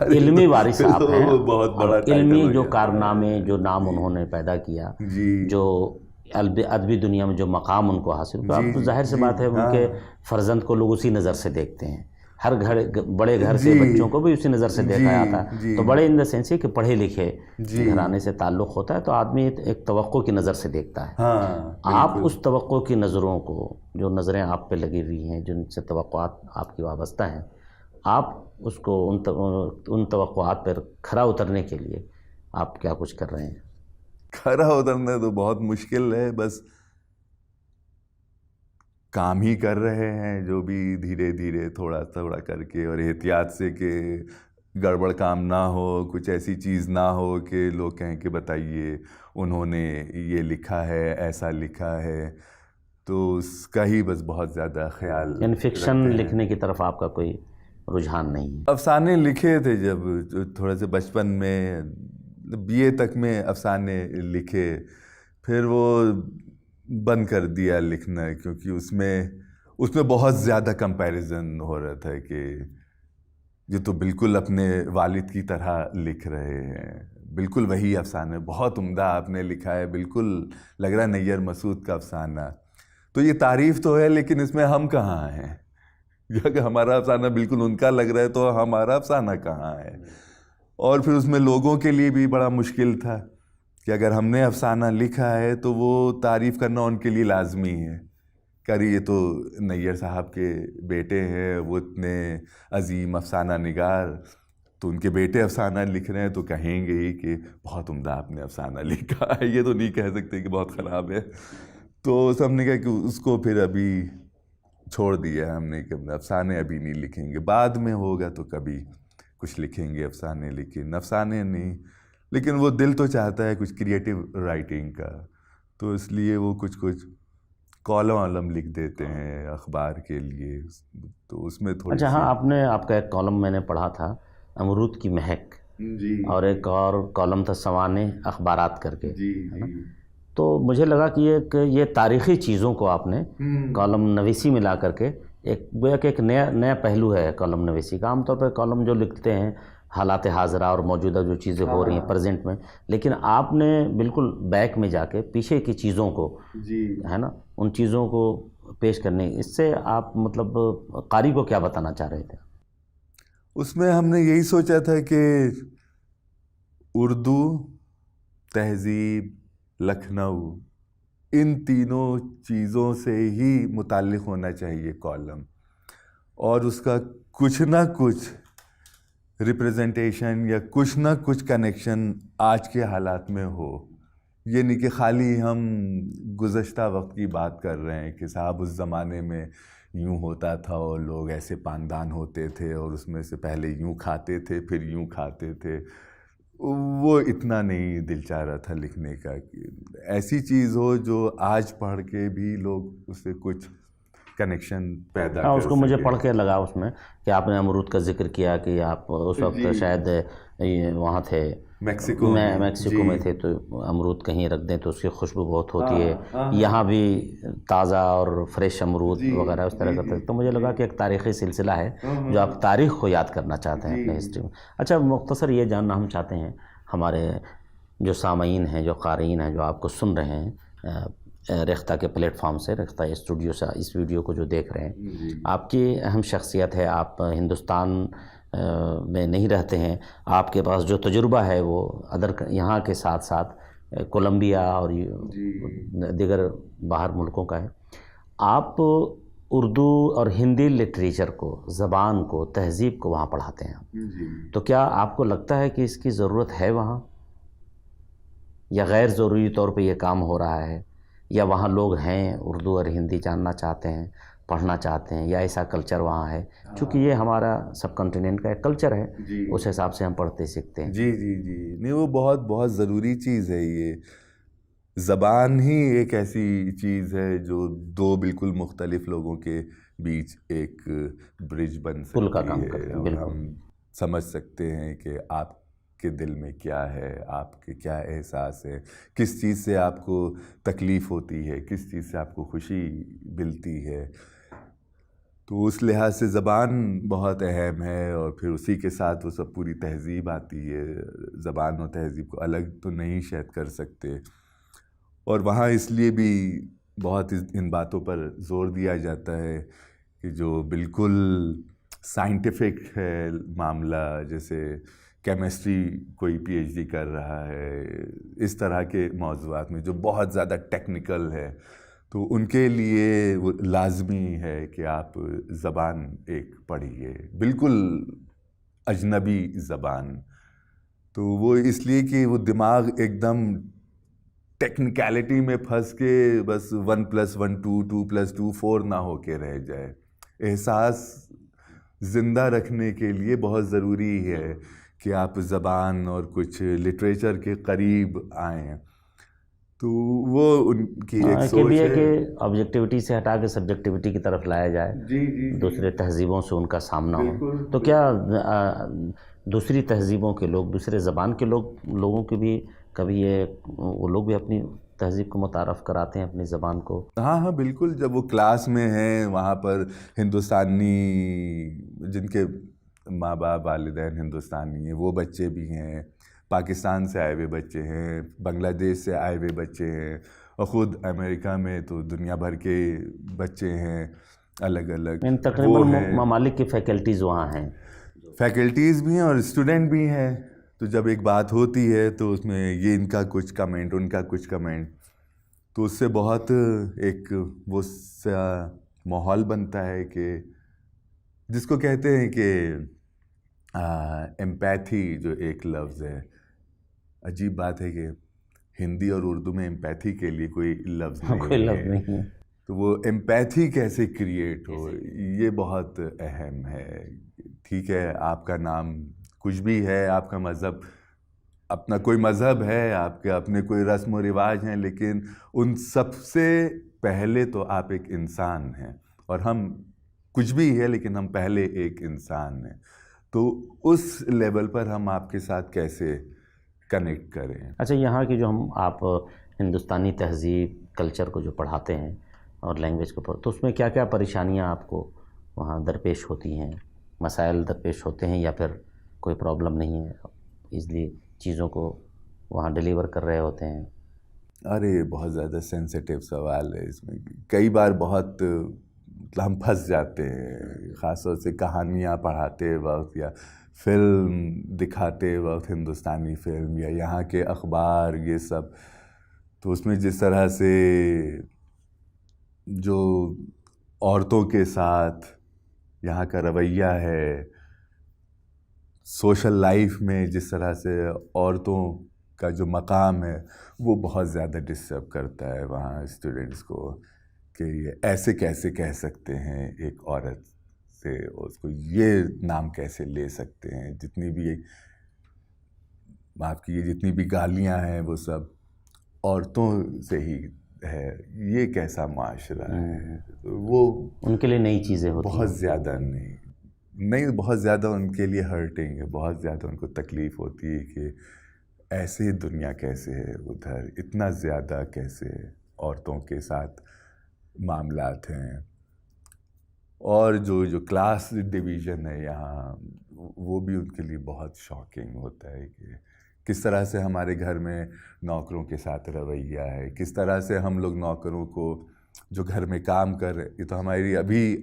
علمی وارث آپ ہیں, بہت بڑا علمی جو کارنامے, جو نام انہوں نے پیدا کیا, جو ادبی دنیا میں جو مقام ان کو حاصل ہوا, اب ظاہر سی بات ہے ان کے فرزند کو لوگ اسی نظر سے دیکھتے ہیں. ہر گھر, بڑے گھر کے بچوں کو بھی اسی نظر سے دیکھا جاتا ہے. تو بڑے ان دا سینس ہے کہ پڑھے لکھے گھرانے سے تعلق ہوتا ہے تو آدمی ایک توقع کی نظر سے دیکھتا ہے. آپ اس توقع کی نظروں کو, جو نظریں آپ پہ لگی ہوئی ہیں, جن سے توقعات آپ کی وابستہ ہیں, آپ اس کو ان توقعات پر کھرا اترنے کے لیے آپ کیا کچھ کر رہے ہیں؟ کھرا اترنا تو بہت مشکل ہے, بس کام ہی کر رہے ہیں جو بھی دھیرے دھیرے تھوڑا تھوڑا کر کے, اور احتیاط سے کہ گڑبڑ کام نہ ہو, کچھ ایسی چیز نہ ہو کہ لوگ کہیں کہ بتائیے انہوں نے یہ لکھا ہے, ایسا لکھا ہے. تو اس کا ہی بس بہت زیادہ خیال. یعنی فکشن لکھنے کی طرف آپ کا کوئی رجحان نہیں ہے؟ افسانے لکھے تھے جب تھوڑے سے بچپن میں, بی اے تک میں افسانے لکھے, پھر وہ بند کر دیا لکھنا کیونکہ اس میں بہت زیادہ کمپیریزن ہو رہا تھا کہ یہ تو بالکل اپنے والد کی طرح لکھ رہے ہیں, بالکل وہی افسانہ, بہت عمدہ آپ نے لکھا ہے, بالکل لگ رہا ہے نیر مسعود کا افسانہ. تو یہ تعریف تو ہے لیکن اس میں ہم کہاں ہیں؟ کہ ہمارا افسانہ بالکل ان کا لگ رہا ہے تو ہمارا افسانہ کہاں ہے؟ اور پھر اس میں لوگوں کے لیے بھی بڑا مشکل تھا کہ اگر ہم نے افسانہ لکھا ہے تو وہ تعریف کرنا ان کے لیے لازمی ہے. کہ یہ تو نیر صاحب کے بیٹے ہیں, وہ اتنے عظیم افسانہ نگار, تو ان کے بیٹے افسانہ لکھ رہے ہیں تو کہیں گے ہی کہ بہت عمدہ آپ نے افسانہ لکھا ہے, یہ تو نہیں کہہ سکتے کہ بہت خراب ہے. تو سب نے کہا کہ اس کو پھر ابھی چھوڑ دیا ہم نے کہ افسانے ابھی نہیں لکھیں گے, بعد میں ہوگا تو کبھی کچھ لکھیں گے افسانے, لیکن افسانے نہیں. لیکن وہ دل تو چاہتا ہے کچھ کریٹیو رائٹنگ کا, تو اس لیے وہ کچھ کالم لکھ دیتے ہیں اخبار کے لیے، تو اس میں تھوڑی اچھا ہاں، آپ کا ایک کالم میں نے پڑھا تھا، امرود کی مہک، جی، اور ایک اور کالم تھا سوانح اخبارات کر کے، جی ہے نا؟ جی، تو مجھے لگا کہ یہ تاریخی چیزوں کو آپ نے کالم نویسی میں لا کر کے ایک نیا پہلو ہے کالم نویسی کا۔ عام طور پہ کالم جو لکھتے ہیں حالات حاضرہ اور موجودہ جو چیزیں ہو رہی ہیں پریزنٹ میں، لیکن آپ نے بالکل بیک میں جا کے پیچھے کی چیزوں کو، جی، ہے نا، ان چیزوں کو پیش کرنے، اس سے آپ مطلب قاری کو کیا بتانا چاہ رہے تھے؟ اس میں ہم نے یہی سوچا تھا کہ اردو، تہذیب، لکھنؤ، ان تینوں چیزوں سے ہی متعلق ہونا چاہیے کالم، اور اس کا کچھ نہ کچھ ریپریزنٹیشن یا کچھ نہ کچھ کنیکشن آج کے حالات میں ہو۔ یہ نہیں کہ خالی ہم گزشتہ وقت کی بات کر رہے ہیں کہ صاحب اس زمانے میں یوں ہوتا تھا اور لوگ ایسے پاندان ہوتے تھے اور اس میں سے پہلے یوں کھاتے تھے پھر یوں کھاتے تھے۔ وہ اتنا نہیں دل چاہ رہا تھا لکھنے کا کہ ایسی چیز ہو جو آج پڑھ کے بھی لوگ اس سے کچھ کنیکشن پیدا کر اس کو مجھے سکیں۔ پڑھ کے لگا اس میں کہ آپ نے امرود کا ذکر کیا کہ آپ اس وقت شاید وہاں تھے، میکسیکو میں تھے، تو امرود کہیں رکھ دیں تو اس کی خوشبو بہت ہوتی ہے، یہاں بھی تازہ اور فریش امرود وغیرہ اس طرح کا، تو مجھے لگا کہ ایک تاریخی سلسلہ ہے جو آپ تاریخ کو یاد کرنا چاہتے ہیں اپنے ہسٹری میں۔ اچھا مختصر یہ جاننا ہم چاہتے ہیں، ہمارے جو سامعین ہیں، جو قارئین ہیں، جو آپ کو سن رہے ہیں ریختہ کے پلیٹ فارم سے، ریختہ اسٹوڈیو سے اس ویڈیو کو جو دیکھ رہے ہیں، آپ کی اہم شخصیت ہے، آپ ہندوستان میں نہیں رہتے ہیں، آپ کے پاس جو تجربہ ہے وہ یہاں کے ساتھ ساتھ کولمبیا اور دیگر باہر ملکوں کا ہے۔ آپ اردو اور ہندی لٹریچر کو، زبان کو، تہذیب کو وہاں پڑھاتے ہیں، تو کیا آپ کو لگتا ہے کہ اس کی ضرورت ہے وہاں، یا غیر ضروری طور پہ یہ کام ہو رہا ہے، یا وہاں لوگ ہیں اردو اور ہندی جاننا چاہتے ہیں، پڑھنا چاہتے ہیں، یا ایسا کلچر وہاں ہے؟ چونکہ یہ ہمارا سب کنٹیننٹ کا ایک کلچر ہے، اس حساب سے ہم پڑھتے سیکھتے ہیں۔ جی جی جی، نہیں وہ بہت ضروری چیز ہے۔ یہ زبان ہی ایک ایسی چیز ہے جو دو بالکل مختلف لوگوں کے بیچ ایک برج بن پل کا سکتی کام ہے، کرتے ہیں، اور بالکل۔ ہم سمجھ سکتے ہیں کہ آپ کے دل میں کیا ہے، آپ کے کیا احساس ہے، کس چیز سے آپ کو تکلیف ہوتی ہے، کس چیز سے آپ کو خوشی ملتی ہے۔ تو اس لحاظ سے زبان بہت اہم ہے، اور پھر اسی کے ساتھ وہ سب پوری تہذیب آتی ہے۔ زبان اور تہذیب کو الگ تو نہیں شاید کر سکتے، اور وہاں اس لیے بھی بہت ان باتوں پر زور دیا جاتا ہے کہ جو بالکل سائنٹیفک ہے معاملہ، جیسے کیمسٹری کوئی پی ایچ ڈی کر رہا ہے، اس طرح کے موضوعات میں جو بہت زیادہ ٹیکنیکل ہے، تو ان کے لیے وہ لازمی ہے کہ آپ زبان ایک پڑھیے، بالکل اجنبی زبان۔ تو وہ اس لیے کہ وہ دماغ ایک دم ٹیکنیکلٹی میں پھنس کے بس 1+1 2 2+2 4 نہ ہو کے رہ جائے۔ احساس زندہ رکھنے کے لیے بہت ضروری ہے کہ آپ زبان اور کچھ لٹریچر کے قریب آئیں، تو وہ ان کی ایک کہ سوچ بھی ہے ہے کہ آبجیکٹیوٹی سے ہٹا کے سبجیکٹیوٹی کی طرف لایا جائے، دوسرے تہذیبوں سے ان کا سامنا ہو۔ تو کیا دوسری تہذیبوں کے لوگ، دوسرے زبان کے لوگوں کے بھی کبھی وہ لوگ بھی اپنی تہذیب کو متعارف کراتے ہیں، اپنی زبان کو؟ ہاں بالکل، جب وہ کلاس میں ہیں وہاں پر ہندوستانی، جن کے ماں باپ والدین ہندوستانی ہیں، وہ بچے بھی ہیں، پاکستان سے آئے ہوئے بچے ہیں، بنگلہ دیش سے آئے ہوئے بچے ہیں، اور خود امریکہ میں تو دنیا بھر کے بچے ہیں الگ الگ، تقریباً ممالک کی فیکلٹیز وہاں ہیں، فیکلٹیز بھی ہیں اور اسٹوڈنٹ بھی ہیں۔ تو جب ایک بات ہوتی ہے تو اس میں یہ ان کا کچھ کمنٹ، ان کا کچھ کمنٹ، تو اس سے بہت ایک وہ سا ماحول بنتا ہے کہ جس کو کہتے ہیں کہ ایمپیتھی، جو ایک لفظ ہے، عجیب بات ہے کہ ہندی اور اردو میں ایمپیتھی کے لیے کوئی لفظ نہیں ہے، تو وہ ایمپیتھی کیسے کریٹ ہو، یہ بہت اہم ہے۔ ٹھیک ہے، آپ کا نام کچھ بھی ہے، آپ کا مذہب اپنا کوئی مذہب ہے، آپ کے اپنے کوئی رسم و رواج ہیں، لیکن ان سب سے پہلے تو آپ ایک انسان ہیں، اور ہم کچھ بھی ہے لیکن ہم پہلے ایک انسان ہیں. تو اس لیول پر ہم آپ کے ساتھ کیسے کنیکٹ کریں؟ اچھا، یہاں کی جو آپ ہندوستانی تہذیب کلچر کو جو پڑھاتے ہیں اور لینگویج کو تو اس میں کیا کیا پریشانیاں آپ کو وہاں درپیش ہوتی ہیں؟ مسائل درپیش ہوتے ہیں یا پھر کوئی پرابلم نہیں ہے، اس لیے چیزوں کو وہاں ڈیلیور کر رہے ہوتے ہیں؟ ارے بہت زیادہ سینسیٹیو سوال ہے. اس میں کئی بار بہت ہم پھنس جاتے ہیں، خاص طور سے کہانیاں پڑھاتے وقت یا فلم دکھاتے وقت، ہندوستانی فلم یا یہاں کے اخبار، یہ سب. تو اس میں جس طرح سے جو عورتوں کے ساتھ یہاں کا رویہ ہے، سوشل لائف میں جس طرح سے عورتوں کا جو مقام ہے، وہ بہت زیادہ ڈسٹرب کرتا ہے وہاں اسٹوڈنٹس کو، کہ یہ ایسے کیسے کہہ سکتے ہیں ایک عورت سے، اس کو یہ نام کیسے لے سکتے ہیں. جتنی بھی معاف کیجیے، جتنی بھی گالیاں ہیں وہ سب عورتوں سے ہی ہے. یہ کیسا معاشرہ ہے؟ وہ ان کے لیے نئی چیزیں ہوتی ہیں. بہت زیادہ نہیں بہت زیادہ ان کے لیے ہرٹنگ ہے، بہت زیادہ ان کو تکلیف ہوتی ہے کہ ایسے دنیا کیسے ہے ادھر، اتنا زیادہ کیسے عورتوں کے ساتھ معاملات ہیں. اور جو کلاس ڈویژن ہے یہاں، وہ بھی ان کے لیے بہت شاکنگ ہوتا ہے کہ کس طرح سے ہمارے گھر میں نوکروں کے ساتھ رویہ ہے، کس طرح سے ہم لوگ نوکروں کو جو گھر میں کام کر رہے. یہ تو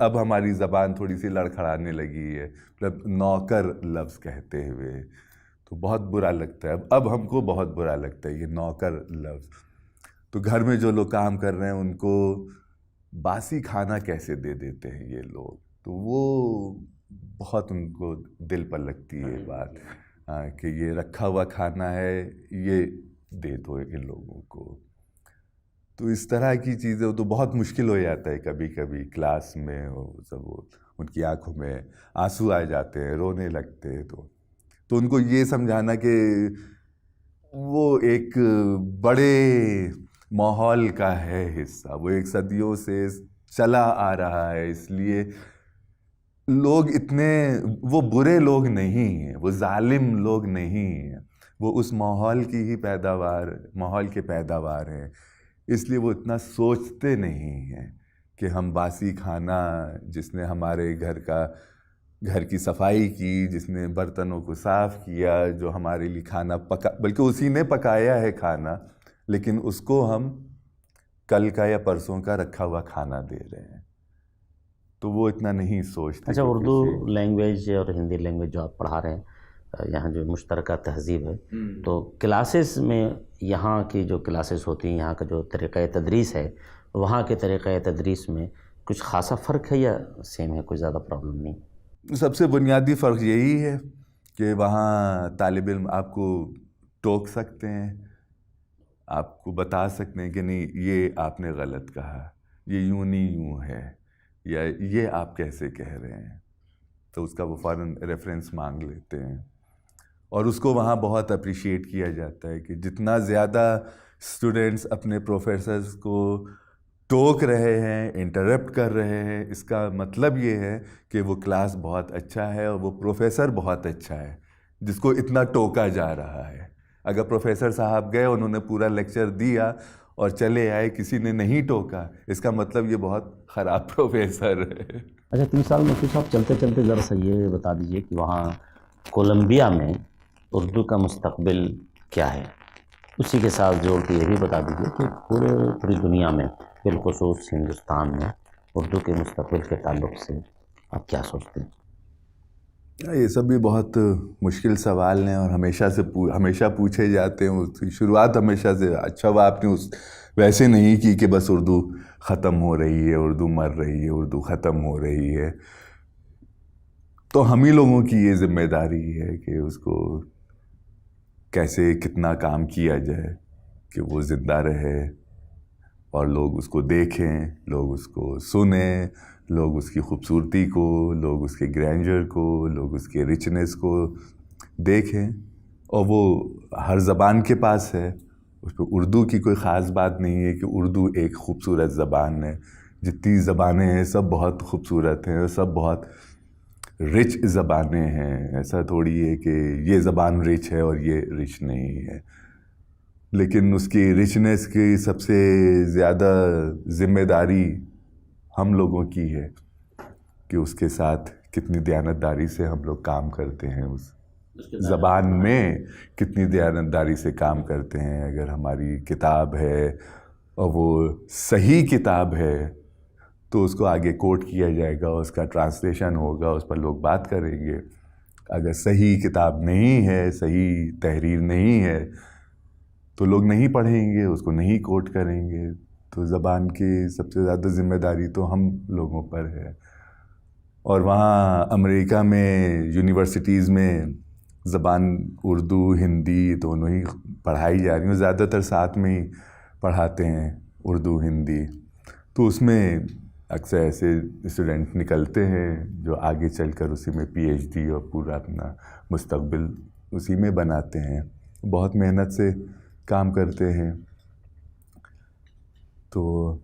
اب ہماری زبان تھوڑی سی لڑکھڑانے لگی ہے، مطلب نوکر لفظ کہتے ہوئے تو بہت برا لگتا ہے. اب ہم کو بہت برا لگتا ہے یہ نوکر لفظ. تو گھر میں جو لوگ کام کر رہے ہیں ان کو باسی کھانا کیسے دے دیتے ہیں یہ لوگ. تو وہ بہت ان کو دل پر لگتی ہے بات، کہ یہ رکھا ہوا کھانا ہے، یہ دے دو ان لوگوں کو. تو اس طرح کی چیزیں تو بہت مشکل ہو جاتا ہے کبھی کبھی کلاس میں. ان کی آنکھوں میں آنسو آ جاتے ہیں، رونے لگتے ہیں. تو ان کو یہ سمجھانا کہ وہ ایک بڑے ماحول کا ہے حصہ، وہ ایک صدیوں سے چلا آ رہا ہے، اس لیے لوگ وہ برے لوگ نہیں ہیں، وہ ظالم لوگ نہیں ہیں، وہ اس ماحول کی ہی ماحول کے پیداوار ہیں. اس لیے وہ اتنا سوچتے نہیں ہیں کہ ہم باسی کھانا، جس نے ہمارے گھر کی صفائی کی، جس نے برتنوں کو صاف کیا، جو ہمارے لیے کھانا بلکہ اسی نے پکایا ہے کھانا، لیکن اس کو ہم کل کا یا پرسوں کا رکھا ہوا کھانا دے رہے ہیں. تو وہ اتنا نہیں سوچتے. اچھا، اردو لینگویج اور ہندی لینگویج جو آپ پڑھا رہے ہیں، یہاں جو مشترکہ تہذیب ہے، تو کلاسز میں یہاں کی جو کلاسز ہوتی ہیں، یہاں کا جو طریقۂ تدریس ہے، وہاں کے طریقۂ تدریس میں کچھ خاصا فرق ہے یا سیم ہے، کوئی زیادہ پرابلم نہیں؟ سب سے بنیادی فرق یہی ہے کہ وہاں طالب علم آپ کو ٹوک سکتے ہیں، آپ کو بتا سکتے ہیں کہ نہیں یہ آپ نے غلط کہا، یہ یوں نہیں یوں ہے، یا یہ آپ کیسے کہہ رہے ہیں. تو اس کا وہ فوراً ریفرنس مانگ لیتے ہیں. اور اس کو وہاں بہت اپریشیٹ کیا جاتا ہے کہ جتنا زیادہ اسٹوڈنٹس اپنے پروفیسرز کو ٹوک رہے ہیں، انٹرپٹ کر رہے ہیں، اس کا مطلب یہ ہے کہ وہ کلاس بہت اچھا ہے اور وہ پروفیسر بہت اچھا ہے جس کو اتنا ٹوکا جا رہا ہے. اگر پروفیسر صاحب گئے، انہوں نے پورا لیکچر دیا اور چلے آئے، کسی نے نہیں ٹوکا، اس کا مطلب یہ بہت خراب پروفیسر ہے. اچھا، 3 سال مفتی صاحب چلتے چلتے ذرا سا یہ بتا دیجئے کہ وہاں کولمبیا میں اردو کا مستقبل کیا ہے؟ اسی کے ساتھ جوڑ کے یہ بھی بتا دیجئے کہ پوری دنیا میں، بالخصوص ہندوستان میں، اردو کے مستقبل کے تعلق سے آپ کیا سوچتے ہیں؟ یہ سب بھی بہت مشکل سوال ہیں اور ہمیشہ پوچھے جاتے ہیں. اس کی شروعات ہمیشہ سے اچھا وہ آپ نے ویسے نہیں کی کہ بس اردو ختم ہو رہی ہے، اردو مر رہی ہے، اردو ختم ہو رہی ہے. تو ہم ہی لوگوں کی یہ ذمہ داری ہے کہ اس کو کیسے کتنا کام کیا جائے کہ وہ زندہ رہے اور لوگ اس کو دیکھیں، لوگ اس کو سنیں، لوگ اس کی خوبصورتی کو، لوگ اس کے گرینڈر کو، لوگ اس کے رچنس کو دیکھیں اور وہ ہر زبان کے پاس ہے. اس پہ اردو کی کوئی خاص بات نہیں ہے کہ اردو ایک خوبصورت زبان ہے. جتنی زبانیں ہیں سب بہت خوبصورت ہیں اور سب بہت رچ زبانیں ہیں. ایسا تھوڑی ہے کہ یہ زبان رچ ہے اور یہ رچ نہیں ہے. لیکن اس کی رچنس کی سب سے زیادہ ذمہ داری ہم لوگوں کی ہے کہ اس کے ساتھ کتنی دیانتداری سے ہم لوگ کام کرتے ہیں, اس زبان میں کتنی دیانتداری سے کام کرتے ہیں. اگر ہماری کتاب ہے اور وہ صحیح کتاب ہے تو اس کو آگے کوٹ کیا جائے گا, اس کا ٹرانسلیشن ہوگا, اس پر لوگ بات کریں گے. اگر صحیح کتاب نہیں ہے, صحیح تحریر نہیں ہے تو لوگ نہیں پڑھیں گے, اس کو نہیں کوٹ کریں گے. تو زبان کی سب سے زیادہ ذمہ داری تو ہم لوگوں پر ہے. اور وہاں امریکہ میں یونیورسٹیز میں زبان اردو ہندی دونوں ہی پڑھائی جا رہی ہیں. زیادہ تر ساتھ میں ہی پڑھاتے ہیں اردو ہندی. تو اس میں اکثر ایسے اسٹوڈنٹ نکلتے ہیں جو آگے چل کر اسی میں پی ایچ ڈی اور پورا اپنا مستقبل اسی میں بناتے ہیں. بہت محنت سے کام کرتے ہیں. تو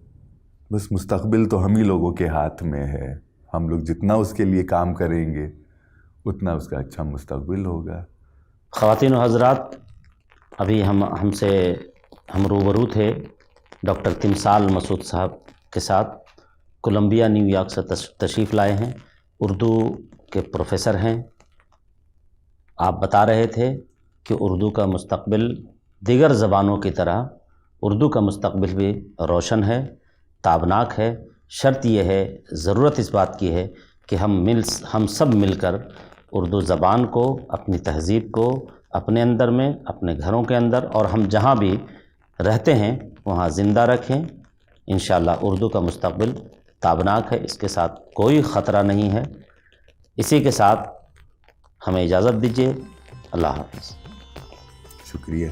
بس مستقبل تو ہم ہی لوگوں کے ہاتھ میں ہے. ہم لوگ جتنا اس کے لیے کام کریں گے اتنا اس کا اچھا مستقبل ہوگا. خواتین و حضرات, ابھی ہم روبرو تھے ڈاکٹر تمثال مسعود صاحب کے ساتھ. کولمبیا نیو یارک سے تشریف لائے ہیں, اردو کے پروفیسر ہیں. آپ بتا رہے تھے کہ اردو کا مستقبل دیگر زبانوں کی طرح اردو کا مستقبل بھی روشن ہے, تابناک ہے. شرط یہ ہے, ضرورت اس بات کی ہے کہ ہم سب مل کر اردو زبان کو, اپنی تہذیب کو اپنے اندر میں, اپنے گھروں کے اندر اور ہم جہاں بھی رہتے ہیں وہاں زندہ رکھیں. انشاءاللہ اردو کا مستقبل تابناک ہے, اس کے ساتھ کوئی خطرہ نہیں ہے. اسی کے ساتھ ہمیں اجازت دیجیے. اللہ حافظ. شکریہ.